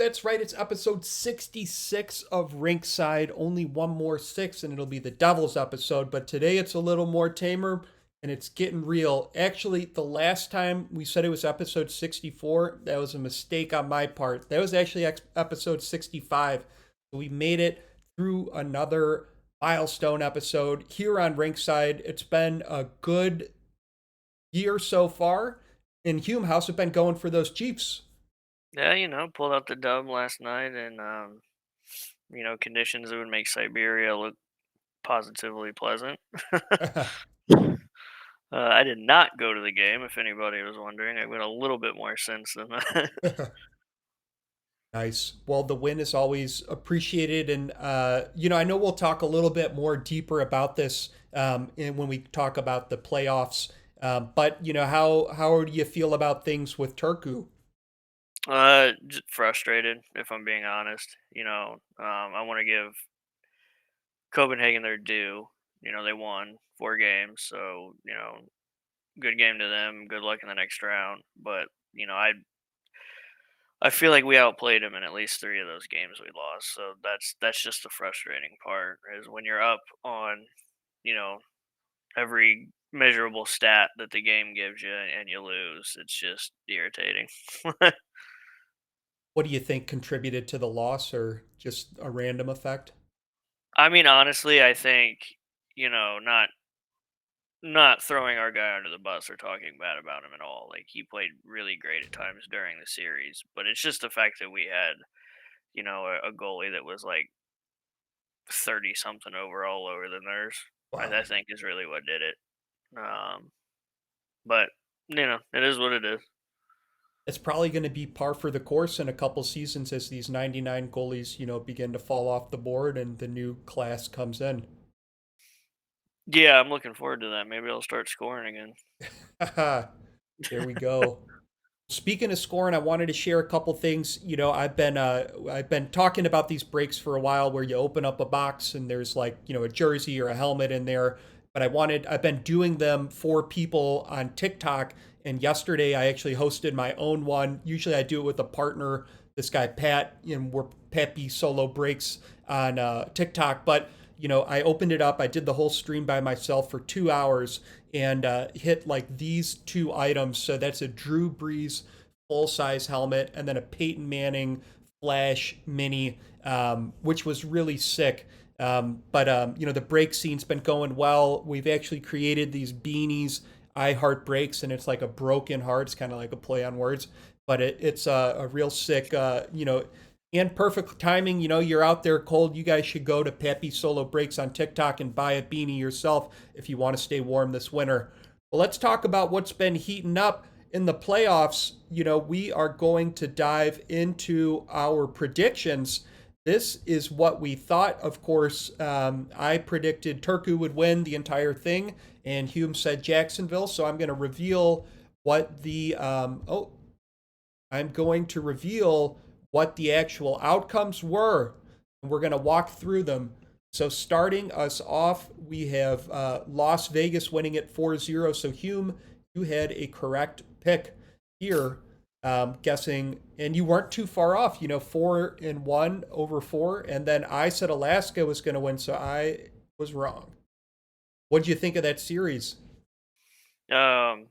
That's right. It's episode 66 of Rinkside. Only one more six, and it'll be the Devils episode. But today it's a little more tamer, and it's getting real. Actually, the last time we said it was episode 64, that was a mistake on my part. That was actually episode 65. We made it through another milestone episode here on Rinkside. It's been a good year so far. In Hume, how's it been going for those Chiefs? Yeah, pulled out the dub last night and conditions that would make Siberia look positively pleasant. I did not go to the game, if anybody was wondering. I went a little bit more sense than that. Nice. Well, the win is always appreciated, and I know we'll talk a little bit more deeper about this when we talk about the playoffs. But how do you feel about things with Turku? Just frustrated, if I'm being honest. I want to give Copenhagen their due. They won 4 games, so good game to them. Good luck in the next round. But I feel like we outplayed them in at least 3 of those games we lost. So that's just the frustrating part is when you're up on, you know, every measurable stat that the game gives you and you lose. It's just irritating. What do you think contributed to the loss, or just a random effect? I mean, honestly, I think, not throwing our guy under the bus or talking bad about him at all. Like he played really great at times during the series, but it's just the fact that we had, a goalie that was like 30 something overall lower than theirs. I Wow. think is really what did it. Um, but it is what it is. It's probably going to be par for the course in a couple seasons as these 99 goalies, begin to fall off the board and the new class comes in. Yeah, I'm looking forward to that. Maybe I'll start scoring again. There we go. Speaking of scoring, I wanted to share a couple things. I've been talking about these breaks for a while, where you open up a box and there's like a jersey or a helmet in there. But I've been doing them for people on TikTok. And yesterday I actually hosted my own one. Usually I do it with a partner, this guy Pat, and we're Pappy Solo Breaks on TikTok. But I opened it up. I did the whole stream by myself for 2 hours and hit like these two items. So that's a Drew Brees full size helmet and then a Peyton Manning Flash Mini, which was really sick. But the break scene's been going well. We've actually created these beanies, I Heart Breaks, and it's like a broken heart. It's kind of like a play on words, but it's a real sick, and perfect timing. You're out there cold. You guys should go to Pappy Solo Breaks on TikTok and buy a beanie yourself if you want to stay warm this winter. Well, let's talk about what's been heating up in the playoffs. We are going to dive into our predictions. This is what we thought. Of course, I predicted Turku would win the entire thing, and Hume said Jacksonville. So I'm going to reveal what the I'm going to reveal what the actual outcomes were. And we're going to walk through them. So starting us off, we have Las Vegas winning at 4-0. So Hume, you had a correct pick here. Guessing, and you weren't too far off, 4-1 over four. And then I said Alaska was going to win, so I was wrong. What did you think of that series? Um,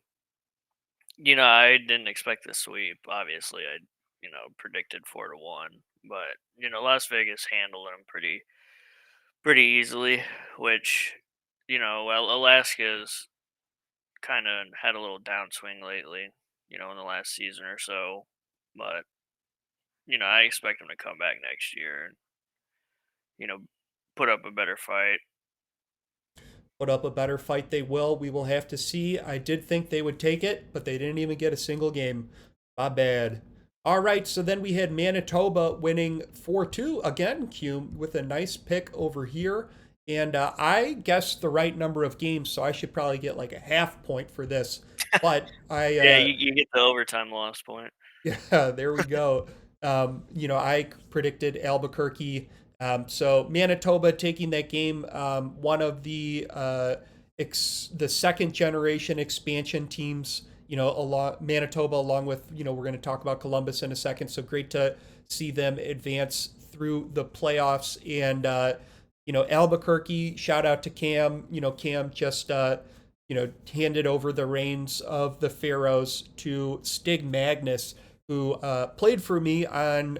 I didn't expect the sweep. Obviously, I predicted 4-1, but Las Vegas handled them pretty easily. Which Alaska's kind of had a little downswing lately. In the last season or so, but I expect them to come back next year and you know put up a better fight. Put up a better fight, they will. We will have to see. I did think they would take it, but they didn't even get a single game. My bad. All right, so then we had Manitoba winning 4-2 again, Cume, with a nice pick over here. And I guessed the right number of games, so I should probably get like a half point for this. But Yeah, you get the overtime loss point. yeah, there we go. I predicted Albuquerque. So Manitoba taking that game, one of the second generation expansion teams. Along Manitoba, along with we're going to talk about Columbus in a second. So great to see them advance through the playoffs. And Albuquerque, shout out to Cam. Cam just handed over the reins of the Pharaohs to Stig Magnus, who played for me on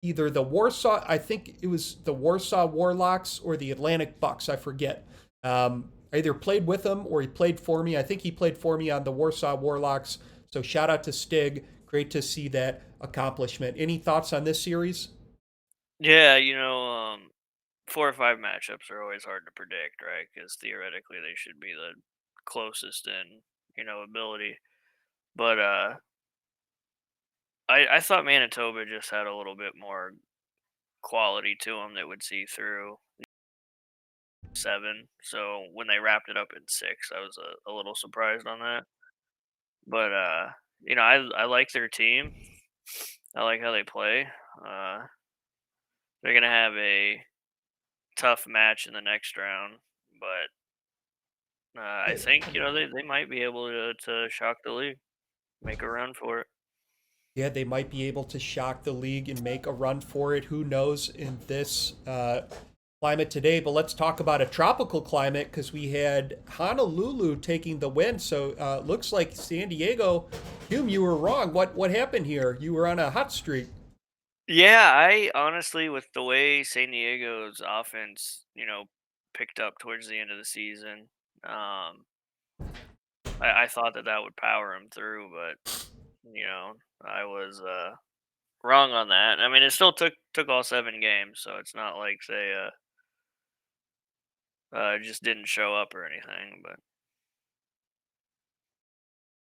either the Warsaw, I think it was the Warsaw Warlocks or the Atlantic Bucks, I forget. I either played with him or he played for me. I think he played for me on the Warsaw Warlocks. So shout out to Stig. Great to see that accomplishment. Any thoughts on this series? Yeah, 4 or 5 matchups are always hard to predict, right? Because theoretically they should be the closest in ability. But I thought Manitoba just had a little bit more quality to them that would see through 7. So when they wrapped it up in 6, I was a little surprised on that. But I like their team. I like how they play. Uh, they're gonna have a tough match in the next round, but I Yeah, think they might be able to shock the league, make a run for it. yeah, they might be able to shock the league and make a run for it. Who knows in this climate today? But let's talk about a tropical climate because we had Honolulu taking the win. So looks like San Diego, Hume, you were wrong. What happened here? You were on a hot streak. Yeah, I honestly, with the way San Diego's offense, picked up towards the end of the season, um, I thought that would power them through, but I was wrong on that. I mean, it still took all 7 games, so it's not like they just didn't show up or anything. But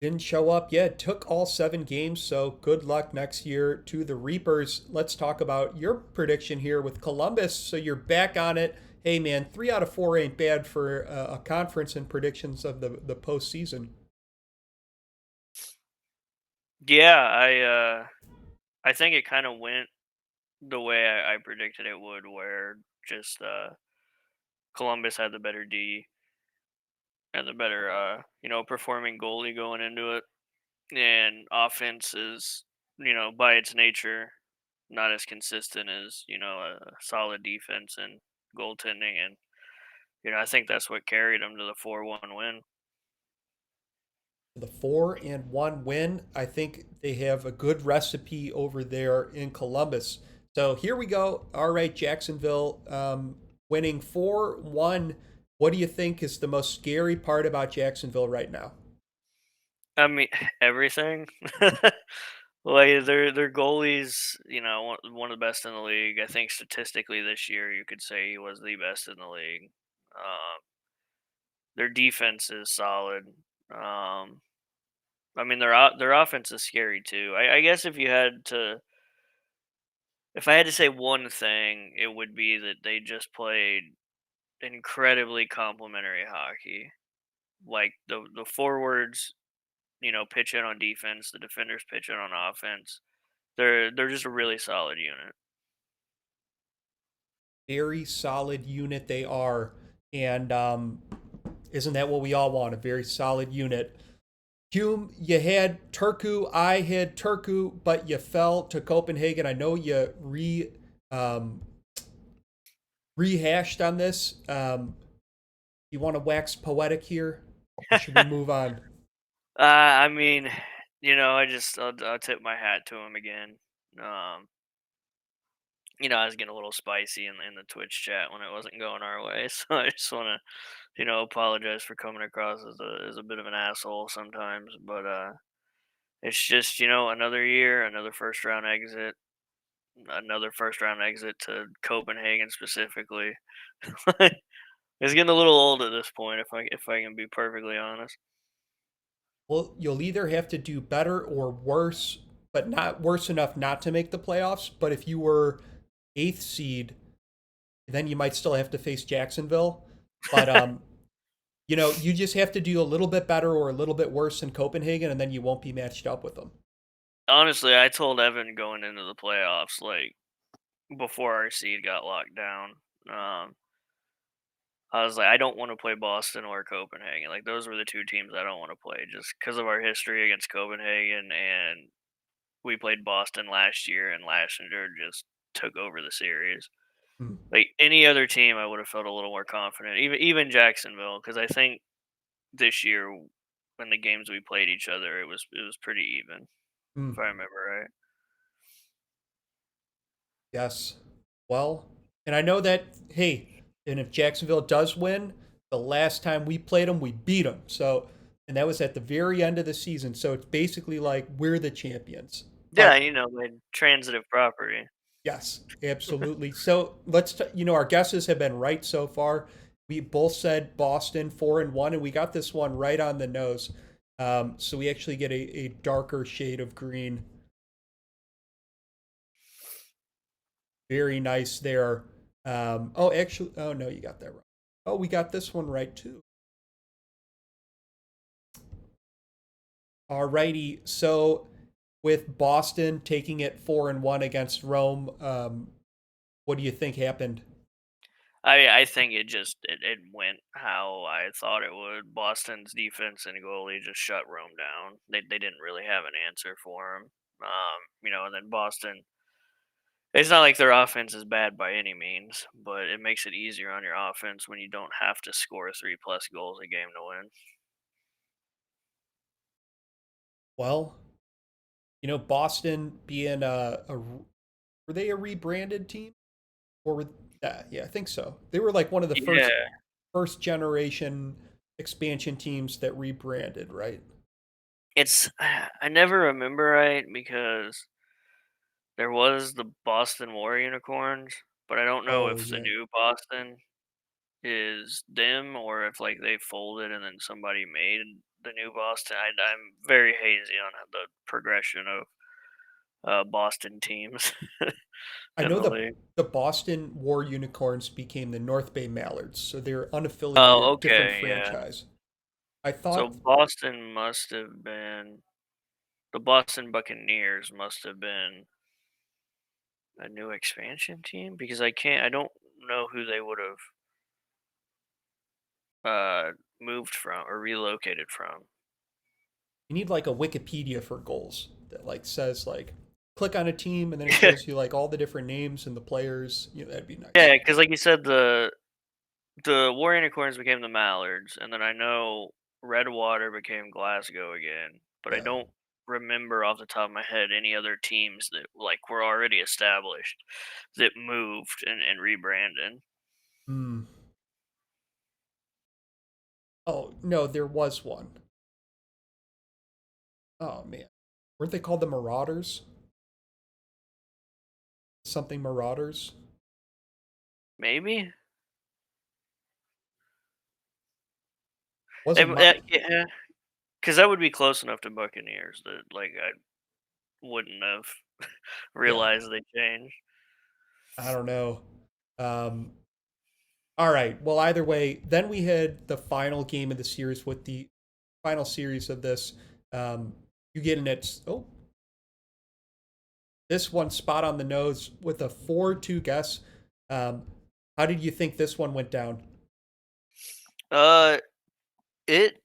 Didn't show up yet. Took all 7 games, so good luck next year to the Reapers. Let's talk about your prediction here with Columbus. So you're back on it. Hey man, 3 out of 4 ain't bad for a conference and predictions of the postseason. yeah, I think it kind of went the way I predicted it would, where just Columbus had the better D and the better performing goalie going into it, and offense is by its nature not as consistent as a solid defense and goaltending, and I think that's what carried them to the 4-1 win. The 4-1 win. I think they have a good recipe over there in Columbus. So here we go. All right, Jacksonville winning 4-1. What do you think is the most scary part about Jacksonville right now? I mean, everything. Like their goalies, one of the best in the league. I think statistically this year, you could say he was the best in the league. Their defense is solid. Um, I mean, their offense is scary too. I guess if I had to say one thing, it would be that they just played incredibly complimentary hockey. Like the forwards, pitch in on defense. The defenders pitch in on offense. They're just a really solid unit. Very solid unit they are. And isn't that what we all want? A very solid unit. Hume, you had Turku. I had Turku, but you fell to Copenhagen. I know you um, rehashed on this. You want to wax poetic here? Or should we move on? I mean, I'll tip my hat to him again. Um, I was getting a little spicy in the Twitch chat when it wasn't going our way, so I just want to apologize for coming across as a bit of an asshole sometimes. But it's just another year, another first round exit, another first round exit to Copenhagen specifically. It's getting a little old at this point, if I can be perfectly honest. Well, you'll either have to do better or worse, but not worse enough not to make the playoffs. But if you were eighth seed, then you might still have to face Jacksonville. But you just have to do a little bit better or a little bit worse in Copenhagen, and then you won't be matched up with them. Honestly, I told Evan going into the playoffs, like before our seed got locked down. Um, I was like, I don't want to play Boston or Copenhagen. Like those were the two teams I don't want to play, just because of our history against Copenhagen, and we played Boston last year, and Lassiter just took over the series. Hmm. Like any other team, I would have felt a little more confident. Even Jacksonville, because I think this year, when the games we played each other, it was pretty even, Hmm. if I remember right. Yes. Well, and I know that, hey, and if Jacksonville does win, the last time we played them, we beat them. So, and that was at the very end of the season. So it's basically like we're the champions. Yeah, But like transitive property. yes, absolutely. So our guesses have been right so far. We both said Boston 4-1, and we got this one right on the nose. So we actually get a darker shade of green. Very nice there. Oh no, you got that wrong. Oh, we got this one right too. Alrighty. So with Boston taking it 4-1 against Rome, what do you think happened? I think it went how I thought it would. Boston's defense and goalie just shut Rome down. They didn't really have an answer for him. And then Boston. It's not like their offense is bad by any means, but it makes it easier on your offense when you don't have to score 3+ goals a game to win. Well, Boston being were they a rebranded team or were yeah, I think so. They were like one of the Yeah, first generation expansion teams that rebranded, right? it's I never remember right because there was the Boston War Unicorns, but I don't know Oh if the yeah. new Boston is them or if like they folded and then somebody made the new Boston. I'm very hazy on the progression of Boston teams I in know the league. the Boston War Unicorns became the North Bay Mallards, so they're Oh, unaffiliated, different okay, yeah. franchise. I So thought, Boston must have been the Boston Buccaneers must have been a new expansion team because I don't know who they would have moved from or relocated from. you need like a Wikipedia for goals that like says like click on a team and then it shows you like all the different names and the players. That'd be nice. Yeah, because like you said, the War Unicorns became the Mallards, and then I know Redwater became Glasgow again, but I Yeah. don't remember off the top of my head any other teams that like were already established that moved and rebranded. Hmm. Oh no, there was one. Oh man, weren't they called the Marauders? Something Marauders. Maybe. Wasn't my Yeah, because that would be close enough to Buccaneers that like I wouldn't have yeah. realized they changed. I don't know. Um, all right. Well, either way, then we had the final game of the series with the final series of this. Um, you get in it. Oh, this one spot on the nose with a 4-2 guess. Um, how did you think this one went down? Uh, it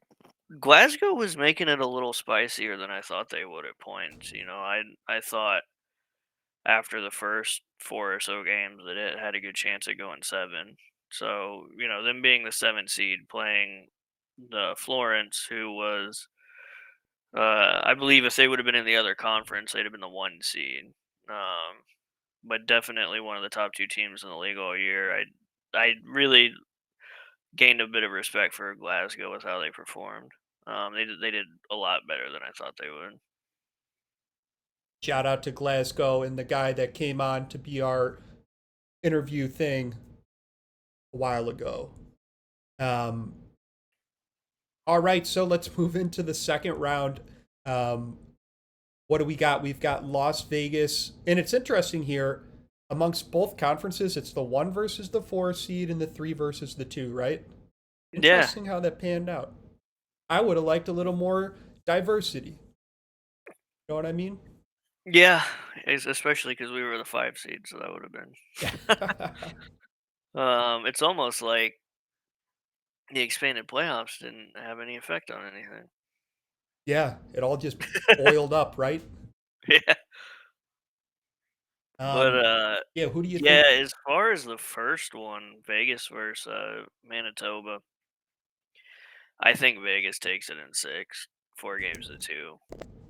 Glasgow was making it a little spicier than I thought they would at points. I thought after the first four or so games that it had a good chance at going seven. So them being the 7 seed playing the Florence, who was I believe if they would have been in the other conference, they'd have been the 1 seed. Um, but definitely one of the top two teams in the league all year. I really gained a bit of respect for Glasgow with how they performed. They did a lot better than I thought they would. Shout out to Glasgow and the guy that came on to be our interview thing a while ago. Um, all right, so let's move into the second round. Um, what do we got? We've got Las Vegas, and it's interesting here amongst both conferences. It's the 1 versus the 4 seed and the 3 versus the 2, right? Yeah, Interesting how that panned out. I would have liked a little more diversity. You know what I mean? yeah, especially because we were the 5 seed, so that would have been. Yeah. It's almost like the expanded playoffs didn't have any effect on anything. Yeah, it all just boiled up, right? Yeah. But Um, yeah, who do you yeah, think? as far as the first one, Vegas versus Manitoba, I think Vegas takes it in 6, 4 games to 2.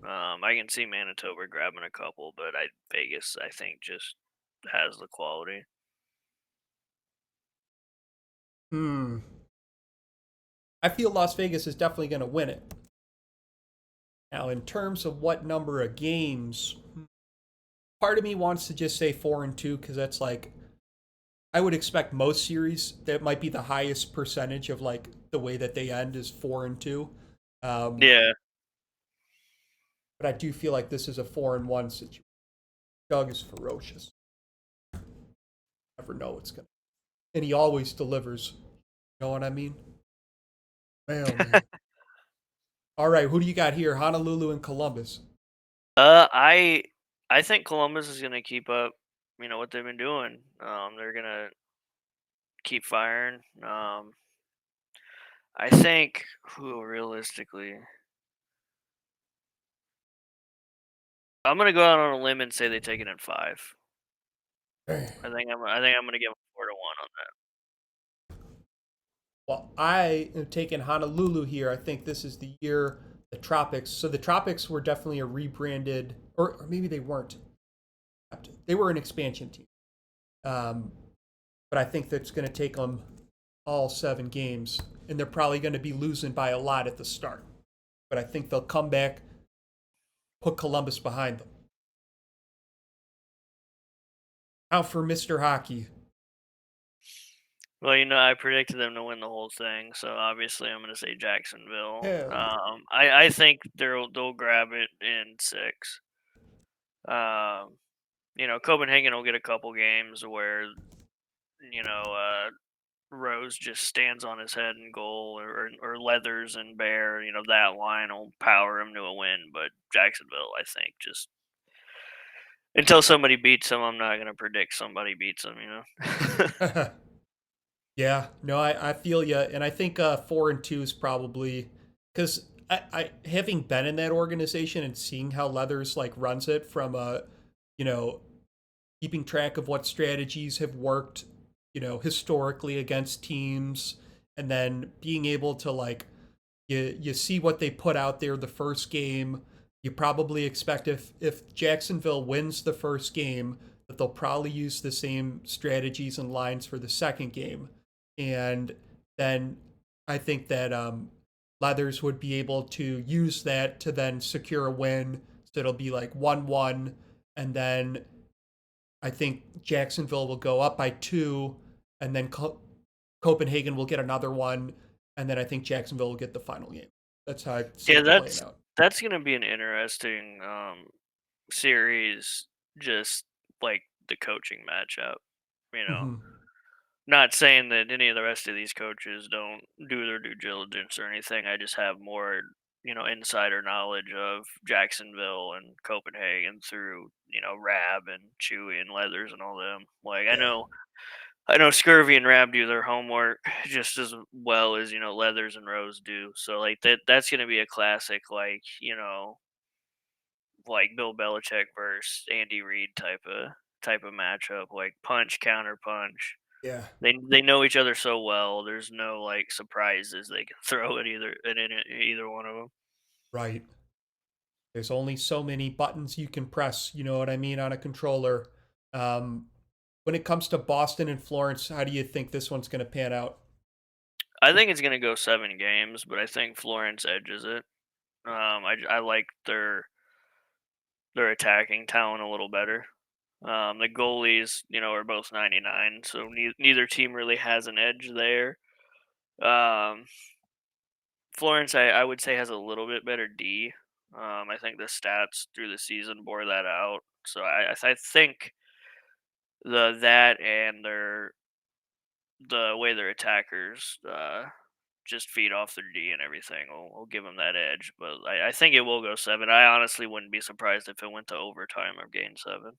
I can see Manitoba grabbing a couple, but Vegas, I think, just has the quality. Hmm. I feel Las Vegas is definitely going to win it. Now, in terms of what number of games, part of me wants to just say 4-2 because that's like I would expect most series that might be the highest percentage of like the way that they end is 4-2. Um, Yeah. but I do feel like this is a 4-1 situation. Doug is ferocious. Never know what's gonna, and he always delivers. You know what I mean? Man, oh man. All right, who do you got here? Honolulu and Columbus. Uh, I I think Columbus is gonna keep up, what they've been doing. They're gonna keep firing. I think who realistically, I'm gonna go out on a limb and say they take it in 5. I think I'm gonna give them 4-1 on that. Well, I am taking Honolulu here. I think this is the year the Tropics. So the Tropics were definitely a rebranded, or maybe they weren't. They were an expansion team. Um, but I think that's going to take them all 7 games, and they're probably going to be losing by a lot at the start. But I think they'll come back, put Columbus behind them. Out for Mr. Hockey. Well, I predicted them to win the whole thing, so obviously I'm gonna say Jacksonville. Hell yeah. I think they'll grab it in 6. Um, Copenhagen will get a couple games where you know uh, Rose just stands on his head in goal, or Leathers and Bear. That line will power him to a win. But Jacksonville, I think, just until somebody beats them, I'm not gonna predict somebody beats them. Yeah, no, I feel you, and I think 4-2 is probably because I having been in that organization and seeing how Leathers like runs it from you know keeping track of what strategies have worked, historically against teams, and then being able to like you see what they put out there the first game. You probably expect if Jacksonville wins the first game that they'll probably use the same strategies and lines for the second game, and then I think that Leathers would be able to use that to then secure a win. So it'll be like 1-1, and then I think Jacksonville will go up by 2, and then Copenhagen will get another one, and then I think Jacksonville will get the final game. That's how I see Yeah, it playing that's out. that's gonna be an interesting series. Just like the coaching matchup, you know. Hmm. Not saying that any of the rest of these coaches don't do their due diligence or anything. I just have more, insider knowledge of Jacksonville and Copenhagen through, Rab and Chewy and Leathers and all them. Like Yeah. I know Scurvy and Rab do their homework just as well as, Leathers and Rose do. So like that's gonna be a classic, like Bill Belichick versus Andy Reid type of matchup, like punch counter punch. Yeah. They know each other so well. There's no like surprises they can throw at either one of them. Right. There's only so many buttons you can press, you know what I mean, on a controller. Um, when it comes to Boston and Florence, how do you think this one's going to pan out? I think it's gonna go 7 games, but I think Florence edges it. I like their attacking talent a little better. The goalies, are both 99, so neither team really has an edge there. Um, Florence, I would say, has a little bit better D. I think the stats through the season bore that out. So I think that and the way their attackers just feed off their D and everything will give them that edge. But I think it will go 7. I honestly wouldn't be surprised if it went to overtime or game 7.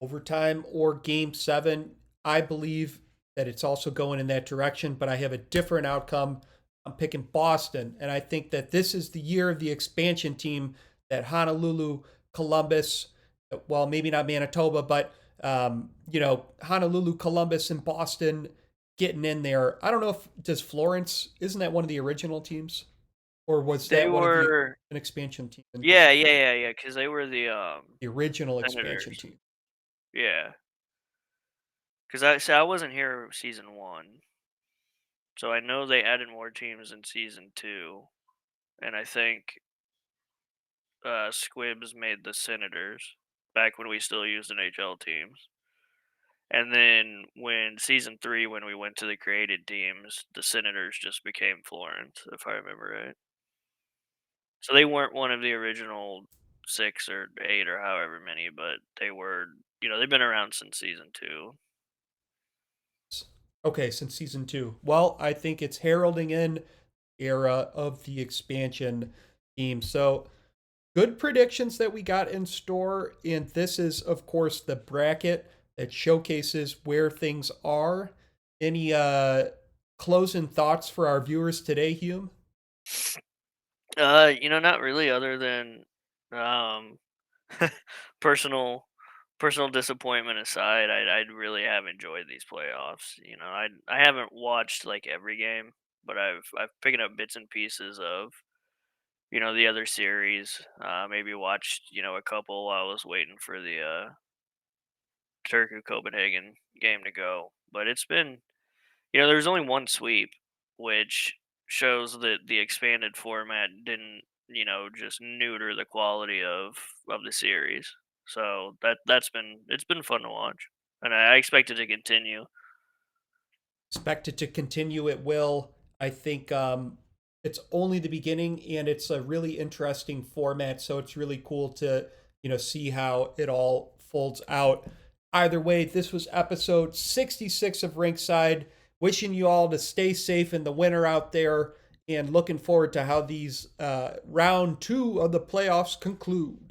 Overtime or game 7? I believe that it's also going in that direction, but I have a different outcome. I'm picking Boston, and I think that this is the year of the expansion team that Honolulu, Columbus, well, maybe not Manitoba, but Honolulu, Columbus, and Boston getting in there. I don't know if does Florence isn't that one of the original teams, or was They that one of the were an expansion team? yeah, because they were the The original expansion Senators. team. Yeah, because I wasn't here season 1, so I know they added more teams in season 2, and I think Squibs made the Senators back when we still used NHL teams. And then when season 3, when we went to the created teams, the Senators just became Florence, if I remember right. So they weren't one of the original 6 or 8 or however many, but they were, they've been around since season 2. Okay, since season 2. Well, I think it's heralding in era of the expansion team. So good predictions that we got in store. And this is, of course, the bracket that showcases where things are. Any closing thoughts for our viewers today, Hume? Not really other than um personal personal disappointment aside, I really have enjoyed these playoffs. I haven't watched like every game, but I've picked up bits and pieces of the other series. Maybe watched a couple while I was waiting for the Turku Copenhagen game to go. But it's been there was only one sweep, which shows that the expanded format didn't just neuter the quality of the series. So it's been fun to watch, and I expect it to continue. Expect it to continue. It will. I think it's only the beginning, and it's a really interesting format. So it's really cool to see how it all folds out. Either way, this was episode 66 of Rinkside. Wishing you all to stay safe in the winter out there, and looking forward to how these round 2 of the playoffs conclude.